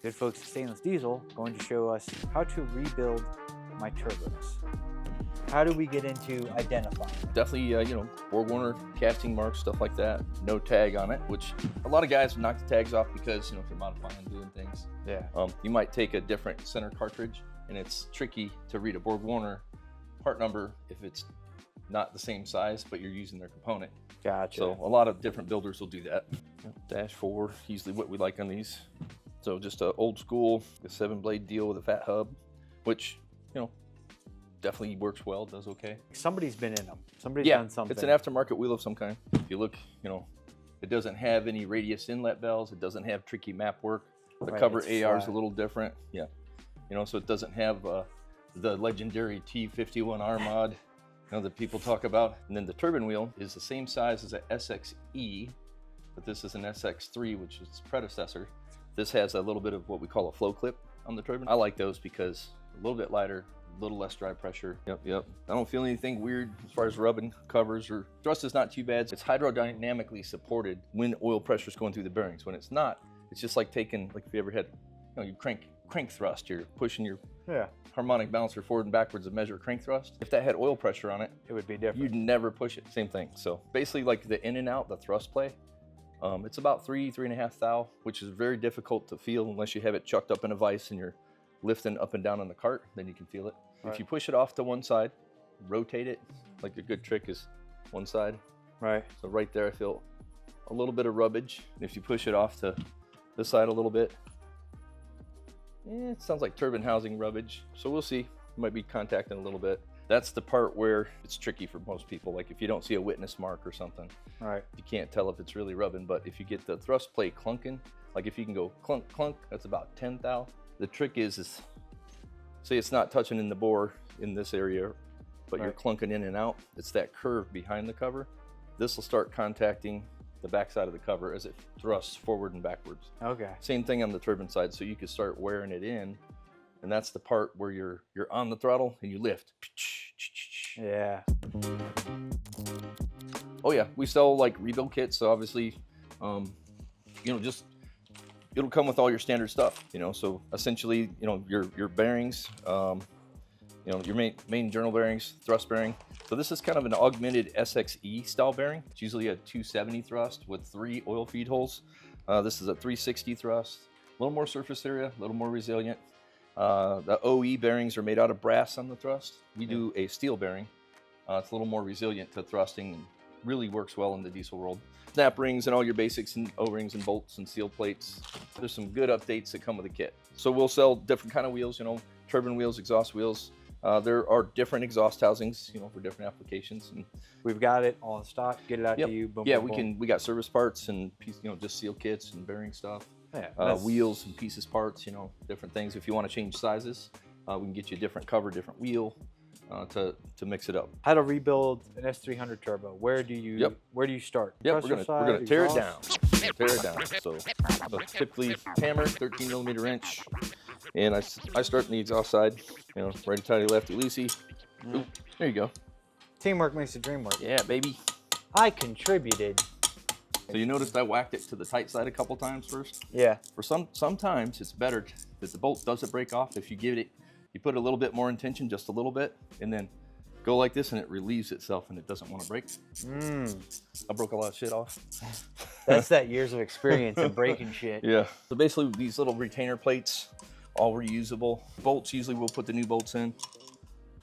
good folks at Stainless Diesel going to show us how to rebuild my turbos. How do we get into identifying? Definitely, you know, BorgWarner casting marks, stuff like that. No tag on it, which a lot of guys knock the tags off because, you know, if they're modifying and doing things. Yeah. You might take a different center cartridge, and it's tricky to read a BorgWarner part number if it's not the same size, but you're using their component. Gotcha. So a lot of different builders will do that. Dash 4, usually what we like on these. So just a old school, a 7-blade deal with a fat hub, which, you know, definitely works well, does okay. Somebody's been in them. Somebody's done something. It's an aftermarket wheel of some kind. If you look, you know, it doesn't have any radius inlet bells. It doesn't have tricky map work. The cover AR is a little different. Yeah. You know, so it doesn't have the legendary T51R mod, you know, that people talk about. And then the turbine wheel is the same size as a SXE, but this is an SX3, which is its predecessor. This has a little bit of what we call a flow clip on the turbine. I like those because a little bit lighter, a little less dry pressure. Yep. I don't feel anything weird as far as rubbing covers, or thrust is not too bad. It's hydrodynamically supported when oil pressure is going through the bearings. When it's not, it's just like taking, like if you ever had, you know, you crank thrust, you're pushing your harmonic balancer forward and backwards to measure crank thrust. If that had oil pressure on it, it would be different. You'd never push it. Same thing. So basically, like the in and out, the thrust play, it's about 3.5 thou, which is very difficult to feel unless you have it chucked up in a vise and you're lifting up and down on the cart, then you can feel it. Right. If you push it off to one side, rotate it, like a good trick is one side. Right. So right there, I feel a little bit of rubbage. And if you push it off to this side a little bit, it sounds like turbine housing rubbage. So we'll see. Might be contacting a little bit. That's the part where it's tricky for most people. Like if you don't see a witness mark or something, right, you can't tell if it's really rubbing. But if you get the thrust plate clunking, like if you can go clunk, clunk, that's about 10 thou. The trick is say it's not touching in the bore in this area, but you're clunking in and out. It's that curve behind the cover. This will start contacting the back side of the cover as it thrusts forward and backwards. Okay. Same thing on the turbine side. So you can start wearing it in, and that's the part where you're on the throttle and you lift. Yeah. Oh yeah, we sell like rebuild kits. So obviously, you know, just it'll come with all your standard stuff, you know. So essentially, you know, your bearings, you know, your main journal bearings, thrust bearing. So this is kind of an augmented SXE style bearing. It's usually a 270 thrust with 3 oil feed holes. This is a 360 thrust, a little more surface area, a little more resilient. The OE bearings are made out of brass on the thrust. We do a steel bearing. It's a little more resilient to thrusting and really works well in the diesel world. Snap rings and all your basics and O-rings and bolts and seal plates. There's some good updates that come with the kit. So we'll sell different kind of wheels, you know, turbine wheels, exhaust wheels. There are different exhaust housings, you know, for different applications. And we've got it all in stock. Get it out to you. Boom, yeah, boom, we got service parts and, you know, just seal kits and bearing stuff. Yeah, wheels and pieces, parts, you know, different things. If you want to change sizes, we can get you a different cover, different wheel to mix it up. How to rebuild an S300 turbo? Where do you start? Yep, we're gonna tear it down. Tear it down. So typically hammer, 13mm wrench, and I start in the exhaust side. You know, righty tighty, lefty loosey. Ooh, there you go. Teamwork makes the dream work. Yeah, baby. I contributed. So you noticed I whacked it to the tight side a couple times first? Yeah. For sometimes it's better that the bolt doesn't break off if you give it, you put a little bit more intention, just a little bit, and then go like this and it relieves itself and it doesn't want to break. I broke a lot of shit off. That's that years of experience in breaking shit. Yeah. So basically these little retainer plates, all reusable. Bolts, usually we'll put the new bolts in.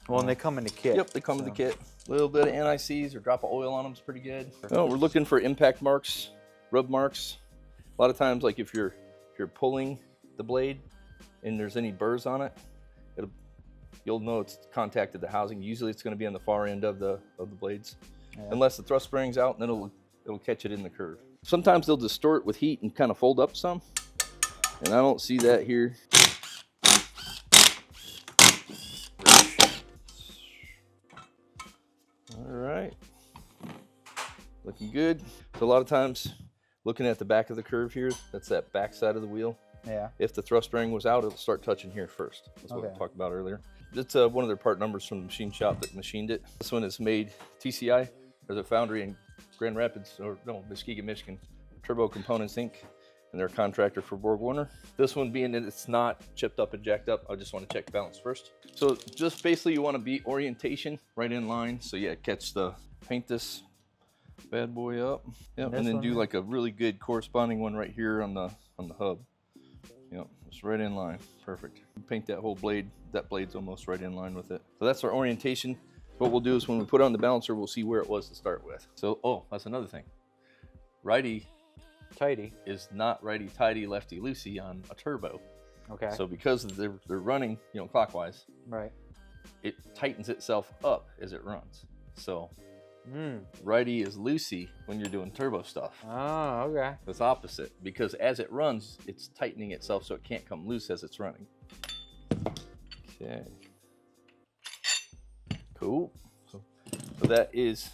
Well, and they come in the kit. Yep, they come in the kit. A little bit of NICs or drop of oil on them is pretty good. Oh, we're looking for impact marks, rub marks. A lot of times, like if you're pulling the blade and there's any burrs on it, you'll know it's contacted the housing. Usually it's going to be on the far end of the blades, unless the thrust bearing's out, and then it'll catch it in the curve. Sometimes they'll distort with heat and kind of fold up some, and I don't see that here. All right, looking good. So a lot of times, looking at the back of the curve here, that's that back side of the wheel. Yeah. If the thrust bearing was out, it'll start touching here first. That's what we talked about earlier. It's one of their part numbers from the machine shop that machined it. This one is made TCI. There's a foundry in Grand Rapids, or no, Muskegon, Michigan. Turbo Components Inc. and they're a contractor for Borg Warner. This one being that it's not chipped up and jacked up, I just want to check balance first. So just basically you want to be orientation right in line. So yeah, paint this bad boy up. Yep, and then do like a really good corresponding one right here on the hub. Yep, it's right in line. Perfect. Paint that whole blade. That blade's almost right in line with it. So that's our orientation. What we'll do is when we put on the balancer, we'll see where it was to start with. So, oh, that's another thing. Righty tighty is not righty tighty, lefty loosey on a turbo. Okay. So because they're running, you know, clockwise, right, it tightens itself up as it runs. So righty is loosey when you're doing turbo stuff. Oh, okay. It's opposite, because as it runs, it's tightening itself so it can't come loose as it's running. Okay. Cool. So that is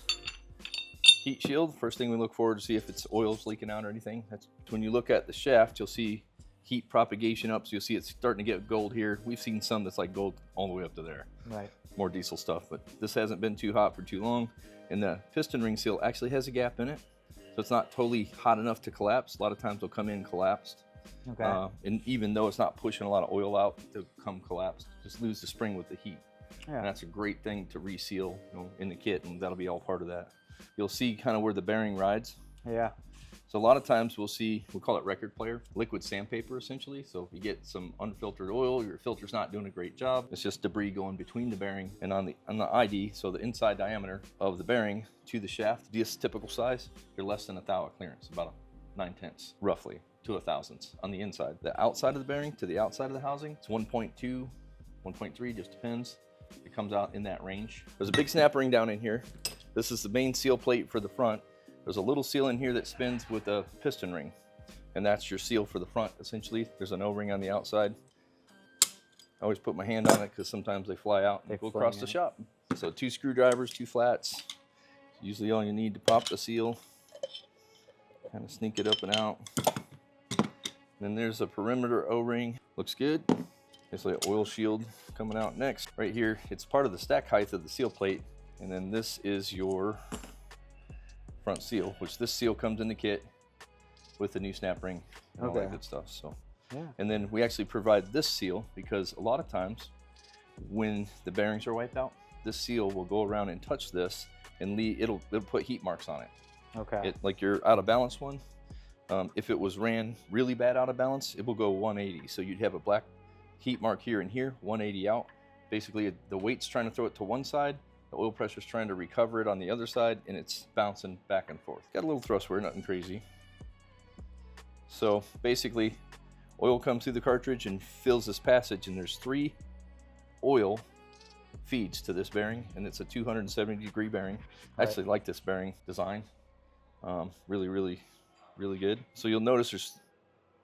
heat shield. First thing we look for to see if it's oil's leaking out or anything. That's when you look at the shaft, you'll see heat propagation up. So you'll see it's starting to get gold here. We've seen some that's like gold all the way up to there. Right. More diesel stuff, but this hasn't been too hot for too long. And the piston ring seal actually has a gap in it. So it's not totally hot enough to collapse. A lot of times they'll come in collapsed. Okay. And even though it's not pushing a lot of oil out, they'll come collapsed. Just lose the spring with the heat. Yeah. And that's a great thing to reseal, you know, in the kit, and that'll be all part of that. You'll see kind of where the bearing rides. Yeah. So a lot of times we'll call it record player, liquid sandpaper essentially. So if you get some unfiltered oil, your filter's not doing a great job. It's just debris going between the bearing and on the ID, so the inside diameter of the bearing to the shaft, this typical size, you're less than a thou of clearance, about a 9/10 roughly to a thousandths on the inside. The outside of the bearing to the outside of the housing, it's 1.2, 1.3, just depends. It comes out in that range. There's a big snap ring down in here. This is the main seal plate for the front. There's a little seal in here that spins with a piston ring, and that's your seal for the front essentially. There's an O-ring on the outside. I always put my hand on it because sometimes they fly out and go across the shop. So 2 screwdrivers, 2 flats. Usually all you need to pop the seal. Kind of sneak it up and out. Then there's a perimeter O-ring. Looks good. There's like an oil shield coming out next. Right here, it's part of the stack height of the seal plate. And then this is your front seal, which this seal comes in the kit with the new snap ring and all that good stuff. So, yeah. And then we actually provide this seal because a lot of times when the bearings are wiped out, this seal will go around and touch this and it'll put heat marks on it. Okay. Like your out of balance one, if it was ran really bad out of balance, it will go 180. So you'd have a black heat mark here and here, 180 out. Basically, the weight's trying to throw it to one side, the oil pressure's trying to recover it on the other side, and it's bouncing back and forth. Got a little thrust wear, nothing crazy. So basically, oil comes through the cartridge and fills this passage, and there's 3 oil feeds to this bearing, and it's a 270-degree bearing. I actually like this bearing design. Really, really, really good. So you'll notice there's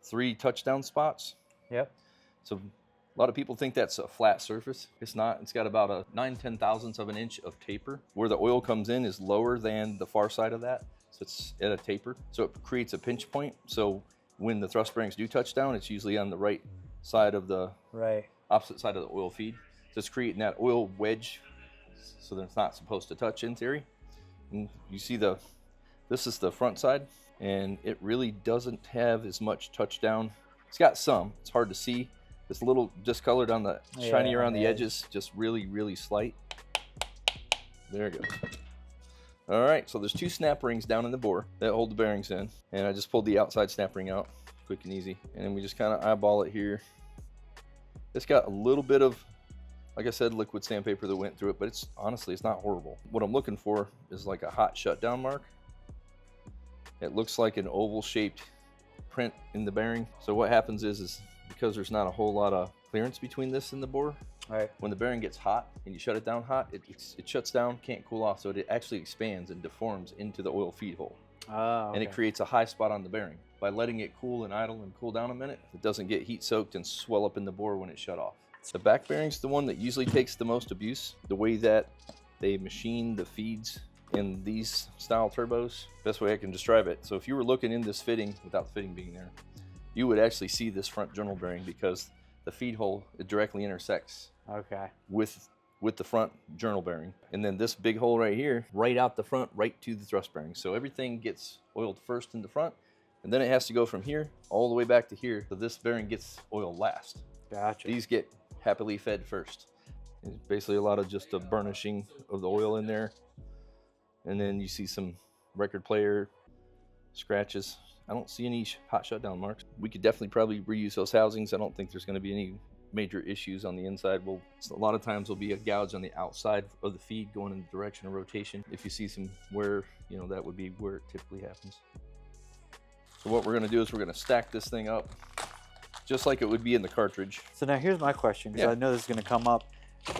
3 touchdown spots. Yep. So a lot of people think that's a flat surface. It's not. It's got about a 9/10 thousandths of an inch of taper. Where the oil comes in is lower than the far side of that. So it's at a taper. So it creates a pinch point. So when the thrust bearings do touch down, it's usually on the right side of the opposite side of the oil feed. So it's creating that oil wedge so that it's not supposed to touch in theory. And you see this is the front side, and it really doesn't have as much touchdown. It's got some. It's hard to see. It's a little discolored on the shiny around the edges, just really, really slight. There it goes. All right, so there's 2 snap rings down in the bore that hold the bearings in, and I just pulled the outside snap ring out, quick and easy, and then we just kind of eyeball it here. It's got a little bit of, like I said, liquid sandpaper that went through it, but honestly, it's not horrible. What I'm looking for is like a hot shutdown mark. It looks like an oval-shaped print in the bearing. So what happens is because there's not a whole lot of clearance between this and the bore, when the bearing gets hot and you shut it down hot, it shuts down, can't cool off, so it actually expands and deforms into the oil feed hole. And it creates a high spot on the bearing. By letting it cool and idle and cool down a minute, it doesn't get heat soaked and swell up in the bore when it's shut off. The back bearing's the one that usually takes the most abuse. The way that they machine the feeds in these style turbos, best way I can describe it. So if you were looking in this fitting without the fitting being there, you would actually see this front journal bearing because the feed hole, it directly intersects with the front journal bearing. And then this big hole right here, right out the front, right to the thrust bearing. So everything gets oiled first in the front, and then it has to go from here all the way back to here. So this bearing gets oil last. Gotcha. These get happily fed first. It's basically a lot of just a burnishing of the oil in there. And then you see some record player scratches. I don't see any hot shutdown marks. We could definitely probably reuse those housings. I don't think there's going to be any major issues on the inside. Well, a lot of times there'll be a gouge on the outside of the feed going in the direction of rotation. If you see some wear, you know, that would be where it typically happens. So what we're going to do is we're going to stack this thing up just like it would be in the cartridge. So now here's my question, because Yeah. I know this is going to come up.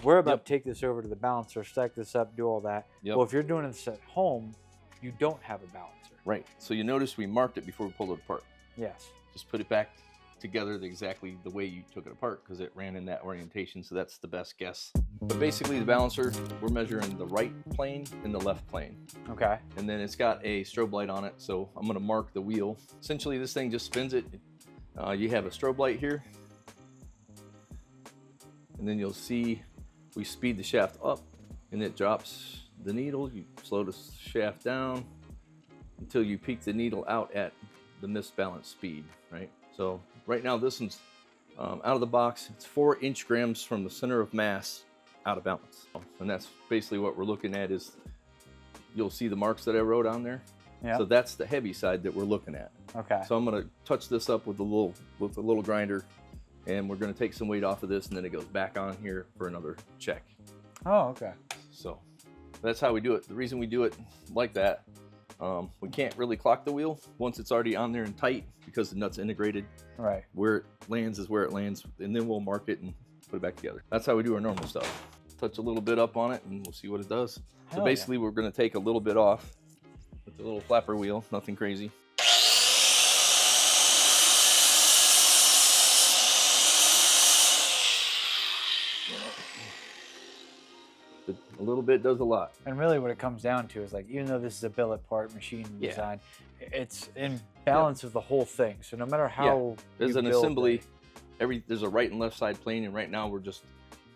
We're about Yep. to take this over to the balancer, stack this up, do all that. Yep. Well, if you're doing this at home, you don't have a balancer. Right. So you notice we marked it before we pulled it apart. Yes. Just put it back together exactly the way you took it apart because it ran in that orientation. So that's the best guess. But basically the balancer, we're measuring the right plane and the left plane. Okay. And then it's got a strobe light on it. So I'm going to mark the wheel. Essentially this thing just spins it. You have a strobe light here. And then you'll see we speed the shaft up and it drops the needle. You slow the shaft down until you peak the needle out at the misbalanced speed, right? So right now this one's out of the box. It's 4 inch-grams from the center of mass out of balance. And that's basically what we're looking at. Is you'll see the marks that I wrote on there. Yeah. So that's the heavy side that we're looking at. Okay. So I'm gonna touch this up with a little grinder, and we're gonna take some weight off of this, and then it goes back on here for another check. Oh, okay. So that's how we do it. The reason we do it like that, we can't really clock the wheel once it's already on there and tight because the nut's integrated. Right. Where it lands is where it lands, and then we'll mark it and put it back together. That's how we do our normal stuff. Touch a little bit up on it, and we'll see what it does. So Hell basically, we're gonna take a little bit off with the little flapper wheel, nothing crazy. A little bit does a lot. And really what it comes down to is, like, even though this is a billet part machine Yeah. design, it's in balance of the whole thing. So no matter how There's you an build assembly, it- there's a right and left side plane, and right now we're just,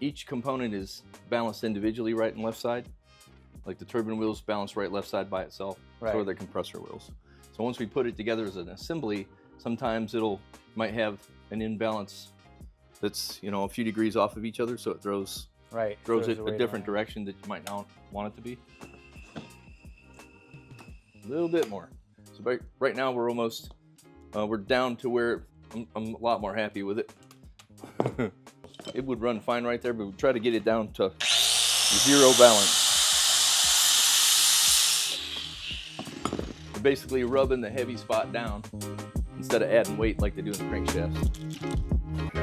each component is balanced individually, right and left side. Like the turbine wheels balance right, left side by itself. So are Right. the compressor wheels. So once we put it together as an assembly, sometimes might have an imbalance that's, you know, a few degrees off of each other, so it throws right, it throws a weight different around. direction that you might not want it to be. A little bit more. So right now we're almost, we're down to where I'm a lot more happy with it. It would run fine right there, but we try to get it down to 0 balance. We're basically rubbing the heavy spot down instead of adding weight like they do in the crankshafts.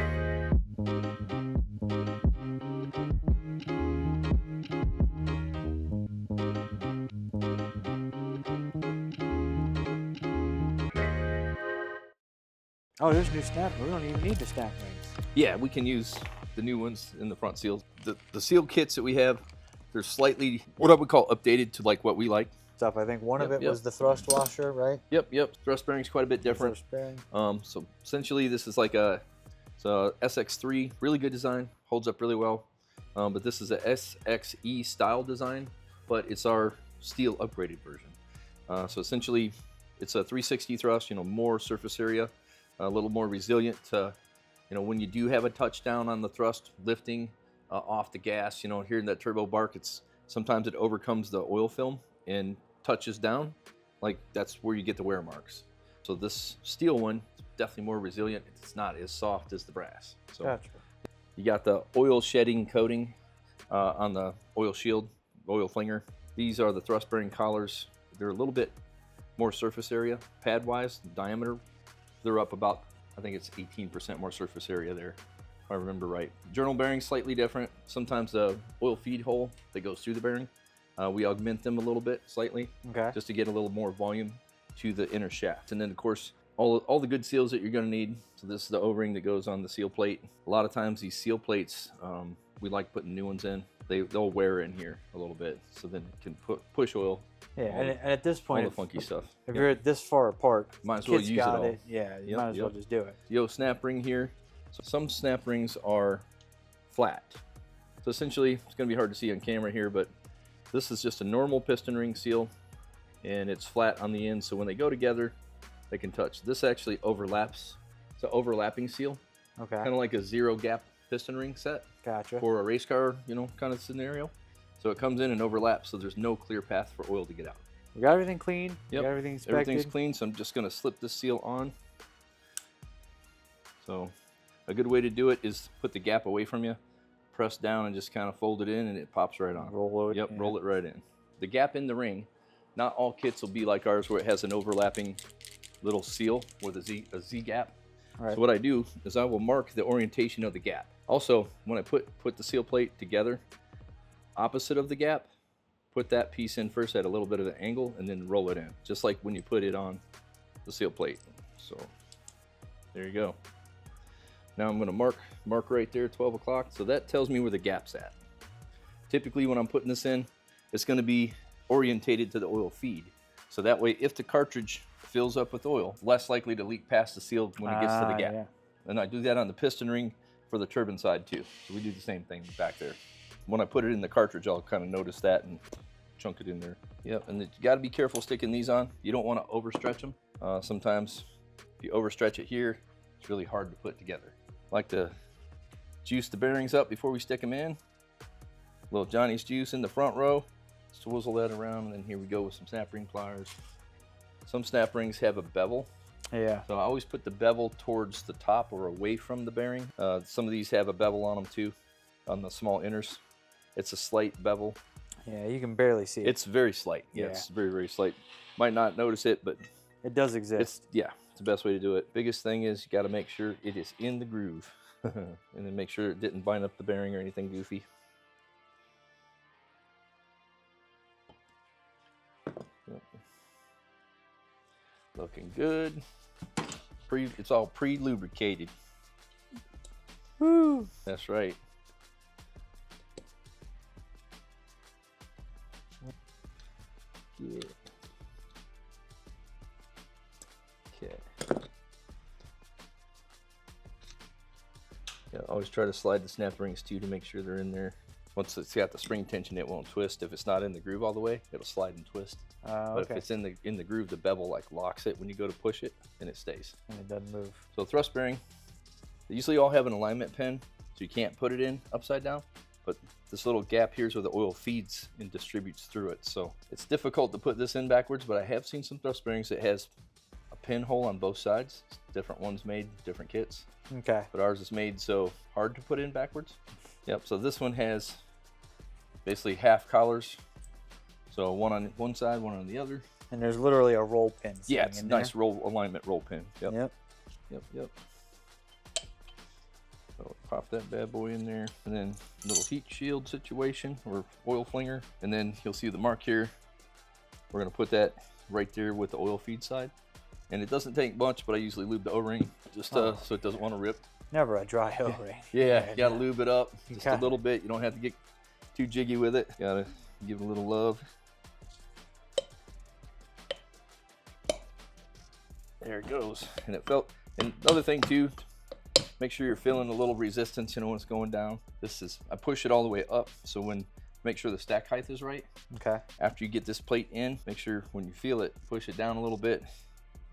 Oh, there's new snap. We don't even need the snap rings. Yeah, we can use the new ones in the front seals. The seal kits that we have, they're slightly, what I would call updated to like what we like. Stuff. I think one of Yep, it yep. was the thrust washer, right? Yep. Thrust bearing's quite a bit different. Thrust bearing. So essentially this is like it's a SX3, really good design, holds up really well. But this is a SXE style design, but it's our steel upgraded version. So essentially it's a 360 thrust, you know, more surface area, a little more resilient to, you know, when you do have a touchdown on the thrust lifting off the gas, you know, hearing that turbo bark, sometimes it overcomes the oil film and touches down. Like that's where you get the wear marks. So this steel one is definitely more resilient. It's not as soft as the brass. So Gotcha. you got the oil shedding coating on the oil shield, oil flinger. These are the thrust bearing collars. They're a little bit more surface area, pad wise, diameter. They're up about, I think it's 18% more surface area there, if I remember right. Journal bearings slightly different. Sometimes the oil feed hole that goes through the bearing, we augment them a little bit, slightly, Okay. just to get a little more volume to the inner shaft. And then of course, all the good seals that you're gonna need. So this is the O-ring that goes on the seal plate. A lot of times these seal plates, we like putting new ones in. They'll wear in here a little bit, so then it can push oil. Yeah, and at this All point, the funky stuff. if Yep. you're this far apart, Might as well kid's use it got all. Yeah, you Yep, might as well yep. just do it. Yo, snap ring here. So some snap rings are flat. So essentially, it's gonna be hard to see on camera here, but this is just a normal piston ring seal, and it's flat on the end. So when they go together, they can touch. This actually overlaps. It's an overlapping seal, Okay. kind of like a zero gap piston ring set Gotcha. for a race car, you know, kind of scenario. So it comes in and overlaps, so there's no clear path for oil to get out. We got everything clean. We Yep. got everything inspected. Everything's clean, so I'm just going to slip this seal on. So a good way to do it is put the gap away from you, press down and just kind of fold it in and it pops right on. Roll it. Yep, yeah. roll it right in. The gap in the ring, not all kits will be like ours where it has an overlapping little seal with a Z gap. Right. So what I do is I will mark the orientation of the gap. Also, when I put the seal plate together, opposite of the gap, put that piece in first at a little bit of an angle and then roll it in, just like when you put it on the seal plate. So there you go. Now I'm going to mark right there, 12 o'clock. So that tells me where the gap's at. Typically when I'm putting this in, it's going to be orientated to the oil feed. So that way, if the cartridge fills up with oil, less likely to leak past the seal when it gets to the gap. Yeah. And I do that on the piston ring for the turbine side too. So we do the same thing back there. When I put it in the cartridge, I'll kind of notice that and chunk it in there. Yep, and you got to be careful sticking these on. You don't want to overstretch them. Sometimes if you overstretch it here, it's really hard to put together. I like to juice the bearings up before we stick them in. Little Johnny's juice in the front row. Swizzle that around, and then here we go with some snap ring pliers. Some snap rings have a bevel. Yeah. So I always put the bevel towards the top or away from the bearing. Some of these have a bevel on them too, on the small inners. It's a slight bevel. Yeah, you can barely see it. It's very slight. Yeah, it's very, very slight. Might not notice it, but It does exist. it's the best way to do it. Biggest thing is you got to make sure it is in the groove, and then make sure it didn't bind up the bearing or anything goofy. Yep. Looking good. It's all pre-lubricated. Woo! That's right. Yeah. Okay. Yeah, always try to slide the snap rings too to make sure they're in there. Once it's got the spring tension, it won't twist. If it's not in the groove all the way, it'll slide and twist. But if it's in the groove, the bevel like locks it when you go to push it, and it stays. And it doesn't move. So thrust bearing, they usually all have an alignment pin, so you can't put it in upside down. But this little gap here is where the oil feeds and distributes through it. So it's difficult to put this in backwards, but I have seen some thrust bearings that has a pinhole on both sides. Different ones made, different kits. Okay. But ours is made so hard to put in backwards. Yep, so this one has basically half collars. So one on one side, one on the other. And there's literally a roll pin. Yeah, it's a in nice there. roll alignment roll pin. Yep. Yep. Yep, yep. So pop that bad boy in there, and then a little heat shield situation or oil flinger, and then you'll see the mark here. We're gonna put that right there with the oil feed side, and it doesn't take much, but I usually lube the O-ring just so it doesn't want to rip. Never a dry O-ring. Yeah, you gotta lube it up just a Okay. little bit. You don't have to get too jiggy with it. You gotta give it a little love. There it goes, and it felt. And the other thing too, make sure you're feeling a little resistance, you know, when it's going down. I push it all the way up, so make sure the stack height is right. Okay. After you get this plate in, make sure when you feel it, push it down a little bit,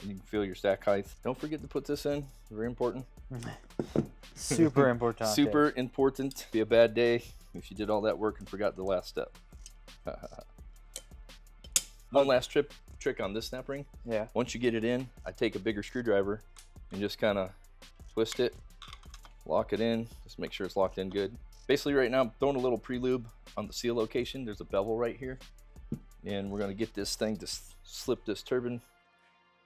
and you can feel your stack height. Don't forget to put this in, very important. Super important. Super important. Be a bad day if you did all that work and forgot the last step. One last trick on this snap ring. Yeah. Once you get it in, I take a bigger screwdriver and just kind of twist it, lock it in, just make sure it's locked in good. Basically right now I'm throwing a little pre-lube on the seal location. There's a bevel right here, and we're going to get this thing to slip this turbine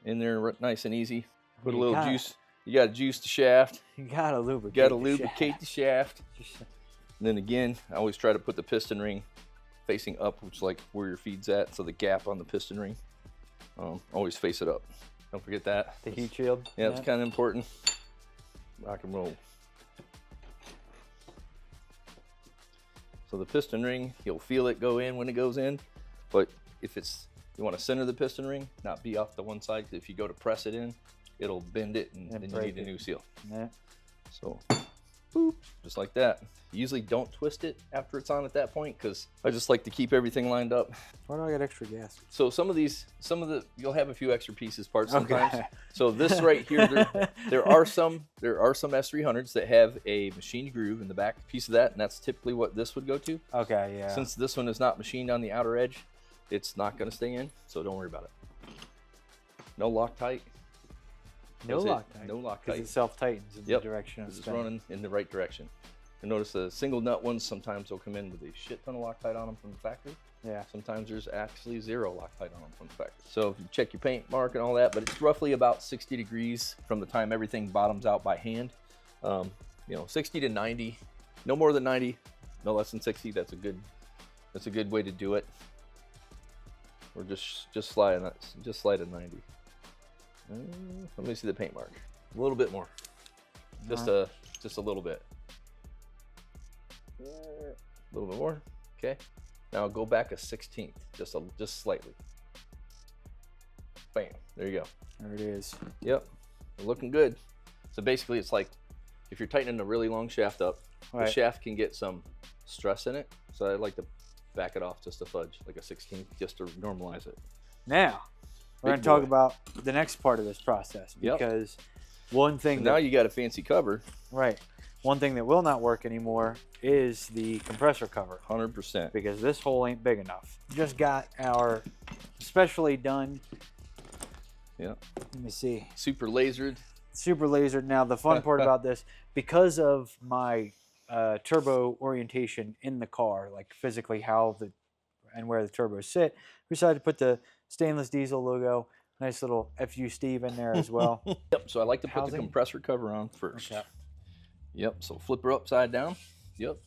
in there nice and easy. Put a little juice. You got to juice the shaft. You gotta lubricate. You got to lubricate the shaft. And then again, I always try to put the piston ring facing up, which is like where your feed's at, so the gap on the piston ring. Always face it up. Don't forget that. The heat shield. Yeah, it's kind of important. Rock and roll. So the piston ring, you'll feel it go in when it goes in, but if you want to center the piston ring, not be off the one side, 'cause if you go to press it in, it'll bend it, and then you need a new seal. Yeah. So boop, just like that. You usually don't twist it after it's on at that point because I just like to keep everything lined up. Why do I get extra gas? So some of the, you'll have a few extra pieces, parts sometimes. Okay. So this right here, there are some S300s that have a machined groove in the back piece of that, and that's typically what this would go to. Okay, yeah. Since this one is not machined on the outer edge, it's not going to stay in, so don't worry about it. No Loctite. No Loctite. No Loctite. Because it self-tightens in the direction of it's spinning. running in the right direction. And notice the single nut ones, sometimes they'll come in with a shit ton of Loctite on them from the factory. Yeah. Sometimes there's actually zero Loctite on them from the factory. So if you check your paint mark and all that, but it's roughly about 60 degrees from the time everything bottoms out by hand. You know, 60 to 90, no more than 90, no less than 60. That's a good way to do it. Or just slide at 90. Let me see the paint mark. A little bit more. Just a little bit. A little bit more. Okay. Now go back a 16th, just slightly. Bam. There you go. There it is. Yep. Looking good. So basically, it's like if you're tightening a really long shaft up, the shaft can get some stress in it. So I like to back it off just a fudge, like a 16th, just to normalize it. Now, we're going to talk about the next part of this process, because one thing now you got a fancy cover. Right. One thing that will not work anymore is the compressor cover. 100%. Because this hole ain't big enough. Just got our specially done. Yeah. Let me see. Super lasered. Super lasered. Now, the fun part about this, because of my turbo orientation in the car, like physically how and where the turbos sit, we decided to put the stainless diesel logo, nice little FU Steve in there as well. Yep. So I like to put the compressor cover on first. Okay. Yep. So flip her upside down. Yep.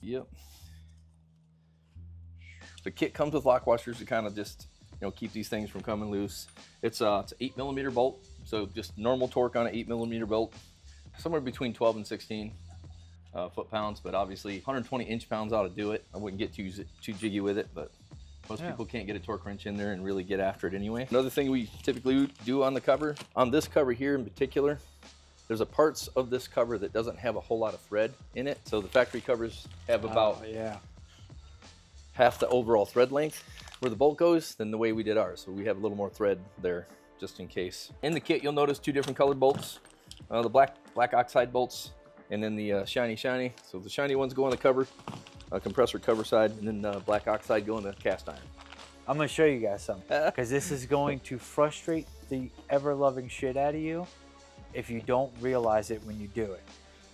The kit comes with lock washers to kind of just, you know, keep these things from coming loose. It's an 8mm bolt, so just normal torque on an 8mm bolt, somewhere between 12 and 16 foot-pounds, but obviously 120 inch-pounds ought to do it. I wouldn't get too jiggy with it, but most people can't get a torque wrench in there and really get after it anyway. Another thing we typically do on the cover, on this cover here in particular, there's a parts of this cover that doesn't have a whole lot of thread in it. So the factory covers have about half the overall thread length where the bolt goes than the way we did ours. So we have a little more thread there just in case. In the kit, you'll notice two different colored bolts, the black oxide bolts, and then the shiny. So the shiny ones go on the cover, compressor cover side, and then black oxide go on the cast iron. I'm going to show you guys something, because this is going to frustrate the ever-loving shit out of you if you don't realize it when you do it.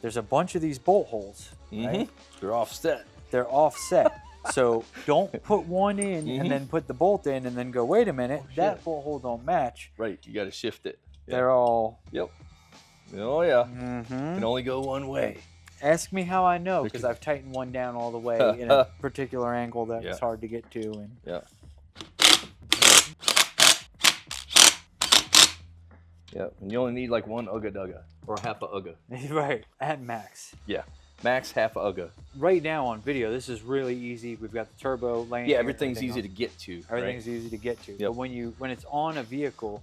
There's a bunch of these bolt holes, right? They're offset. They're offset. So don't put one in and then put the bolt in and then go, wait a minute, that bolt hole don't match. Right, you got to shift it. They're all... Yep. Oh yeah. Can only go one way. Ask me how I know, because I've tightened one down all the way in a particular angle that was hard to get to. And Yeah, and you only need like one ugga dugga or half a ugga. Right, at max. Yeah, max half a ugga. Right now on video, this is really easy. We've got the turbo laying. Yeah, everything's easy to get to. Everything's easy to get to. But when it's on a vehicle,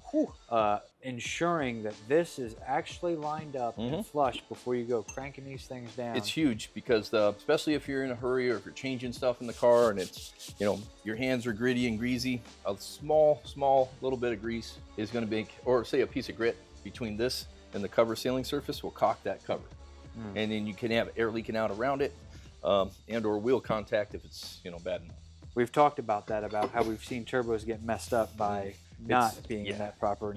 ensuring that this is actually lined up and flush before you go cranking these things down. It's huge, because especially if you're in a hurry or if you're changing stuff in the car and it's, you know, your hands are gritty and greasy, a small little bit of grease is going to make, or say a piece of grit between this and the cover sealing surface will caulk that cover. And then you can have air leaking out around it, and or wheel contact if it's, you know, bad enough. We've talked about that, about how we've seen turbos get messed up by not being in that proper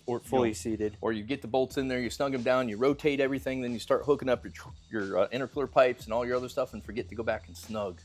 or fully seated. Or you get the bolts in there, you snug them down, you rotate everything, then you start hooking up your intercooler pipes and all your other stuff and forget to go back and snug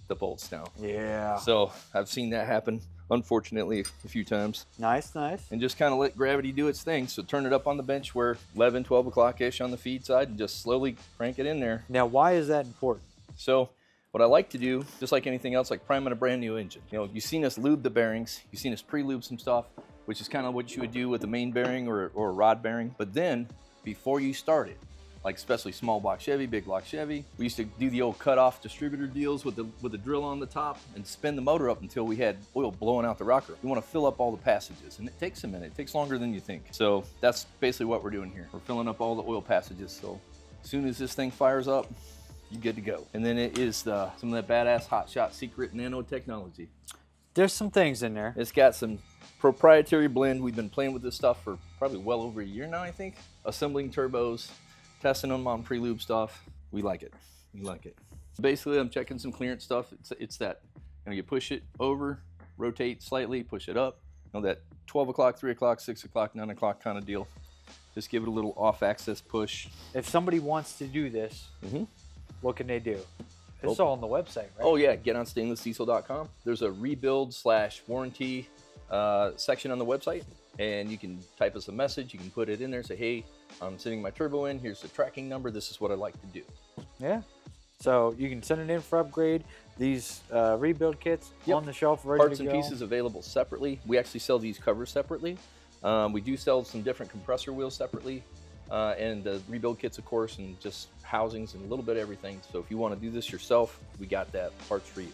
the bolts down. Yeah. So I've seen that happen, unfortunately, a few times. Nice. And just kind of let gravity do its thing. So turn it up on the bench where 11, 12 o'clock-ish on the feed side and just slowly crank it in there. Now, why is that important? So what I like to do, just like anything else, like priming a brand new engine. You know, you've seen us lube the bearings, you've seen us pre-lube some stuff, which is kind of what you would do with a main bearing or a rod bearing. But then, before you start it, like especially small block Chevy, big block Chevy, we used to do the old cut-off distributor deals with the drill on the top and spin the motor up until we had oil blowing out the rocker. We want to fill up all the passages, and it takes a minute. It takes longer than you think. So that's basically what we're doing here. We're filling up all the oil passages. So As soon as this thing fires up, you're good to go. And then it is some of that badass hotshot secret nanotechnology. There's some things in there. It's got some proprietary blend. We've been playing with this stuff for probably well over a year now, I think. Assembling turbos, testing them on pre-lube stuff. We like it. We like it. Basically, I'm checking some clearance stuff. It's that, you push it over, rotate slightly, push it up. That 12 o'clock, 3 o'clock, 6 o'clock, 9 o'clock kind of deal. Just give it a little off-axis push. If somebody wants to do this, what can they do? It's all on the website, right? Oh yeah, get on stainlessdiesel.com. There's a rebuild/warranty section on the website, and you can type us a message. You can put it in there, say, hey, I'm sending my turbo in. Here's the tracking number. This is what I like to do. Yeah. So you can send it in for upgrade. These rebuild kits on the shelf, ready Parts to go. and pieces available separately. We actually sell these covers separately. We do sell some different compressor wheels separately, and the rebuild kits, of course, and just housings and a little bit of everything. So if you want to do this yourself, we got that parts for you.